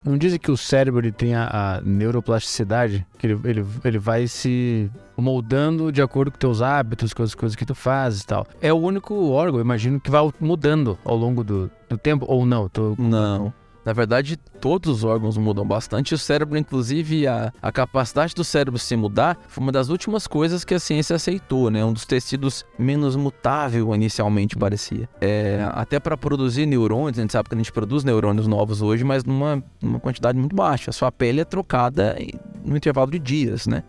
Não dizem que o cérebro ele tem a neuroplasticidade, que ele vai se moldando de acordo com teus hábitos, com as coisas que tu fazes e tal. É o único órgão, eu imagino, que vai mudando ao longo do tempo, ou não? Não. Na verdade, todos os órgãos mudam bastante. O cérebro, inclusive, a capacidade do cérebro se mudar foi uma das últimas coisas que a ciência aceitou, né? Um dos tecidos menos mutável inicialmente parecia. Até para produzir neurônios, a gente sabe que a gente produz neurônios novos hoje, mas numa quantidade muito baixa. A sua pele é trocada no intervalo de dias, né?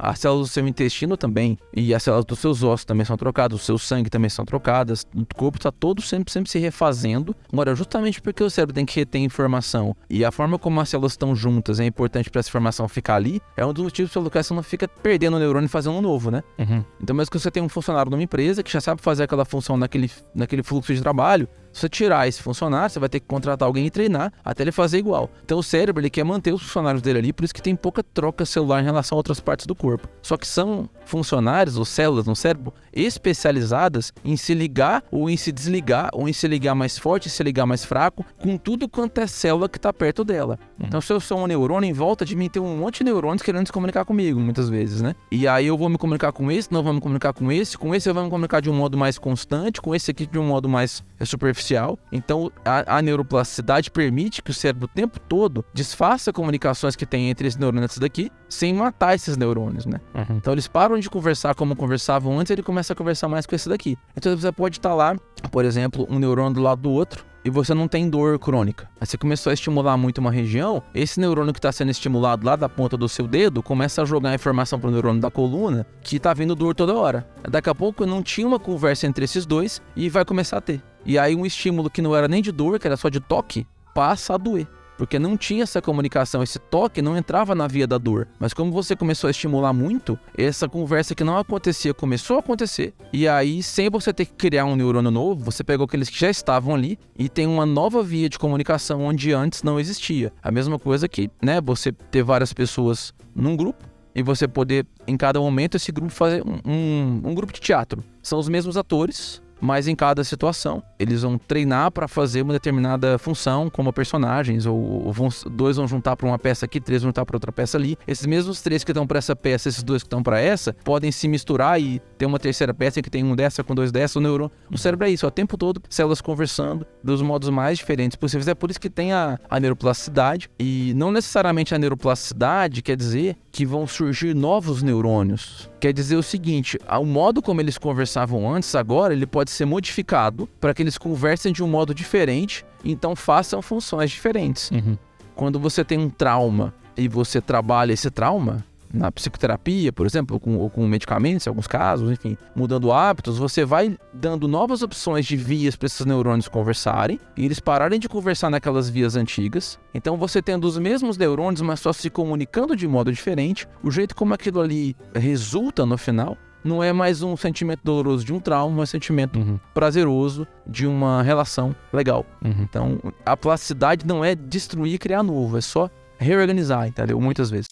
As células do seu intestino também, e as células dos seus ossos também são trocadas, o seu sangue também são trocadas, o corpo está todo sempre se refazendo. Agora, justamente porque o cérebro tem que reter informação e a forma como as células estão juntas é importante para essa informação ficar ali, é um dos motivos pelo qual você não fica perdendo o neurônio e fazendo um novo, né? Então, mesmo que você tenha um funcionário numa empresa que já sabe fazer aquela função naquele fluxo de trabalho, se você tirar esse funcionário, você vai ter que contratar alguém e treinar até ele fazer igual. Então o cérebro, ele quer manter os funcionários dele ali, por isso que tem pouca troca celular em relação a outras partes do corpo. Só que são funcionários ou células no cérebro especializadas em se ligar ou em se desligar, ou em se ligar mais forte, se ligar mais fraco, com tudo quanto é célula que está perto dela. Então se eu sou um neurônio, em volta de mim tem um monte de neurônios querendo se comunicar comigo, muitas vezes, né? E aí eu vou me comunicar com esse, não vou me comunicar com esse eu vou me comunicar de um modo mais constante, com esse aqui de um modo mais superficial. Então a neuroplasticidade permite que o cérebro o tempo todo desfaça comunicações que tem entre esses neurônios daqui, sem matar esses neurônios, né? Então eles param de conversar como conversavam antes, ele começa a conversar mais com esse daqui. Então você pode estar lá, por exemplo, um neurônio do lado do outro, e você não tem dor crônica. Aí você começou a estimular muito uma região, esse neurônio que está sendo estimulado lá da ponta do seu dedo começa a jogar informação para o neurônio da coluna que está vindo dor toda hora. Daqui a pouco não tinha uma conversa entre esses dois e vai começar a ter. E aí um estímulo que não era nem de dor, que era só de toque, passa a doer. Porque não tinha essa comunicação, esse toque não entrava na via da dor. Mas como você começou a estimular muito, essa conversa que não acontecia começou a acontecer. E aí, sem você ter que criar um neurônio novo, você pegou aqueles que já estavam ali e tem uma nova via de comunicação onde antes não existia. A mesma coisa que, né, você ter várias pessoas num grupo e você poder, em cada momento, esse grupo fazer um grupo de teatro. São os mesmos atores, mas em cada situação eles vão treinar para fazer uma determinada função como personagens, ou dois vão juntar para uma peça aqui, três vão juntar para outra peça ali. Esses mesmos três que estão para essa peça, esses dois que estão para essa, podem se misturar e ter uma terceira peça que tem um dessa com dois dessa. O cérebro é isso, o tempo todo células conversando dos modos mais diferentes possíveis. É por isso que tem a neuroplasticidade, e não necessariamente a neuroplasticidade quer dizer que vão surgir novos neurônios. Quer dizer o seguinte, o modo como eles conversavam antes, agora ele pode ser modificado para que eles conversem de um modo diferente, então façam funções diferentes. Quando você tem um trauma e você trabalha esse trauma na psicoterapia, por exemplo, ou com medicamentos, em alguns casos, enfim, mudando hábitos, você vai dando novas opções de vias para esses neurônios conversarem e eles pararem de conversar naquelas vias antigas. Então você tendo os mesmos neurônios, mas só se comunicando de modo diferente, o jeito como aquilo ali resulta no final não é mais um sentimento doloroso de um trauma, mas um sentimento prazeroso de uma relação legal. Então, a plasticidade não é destruir e criar novo, é só reorganizar, entendeu? Muitas vezes.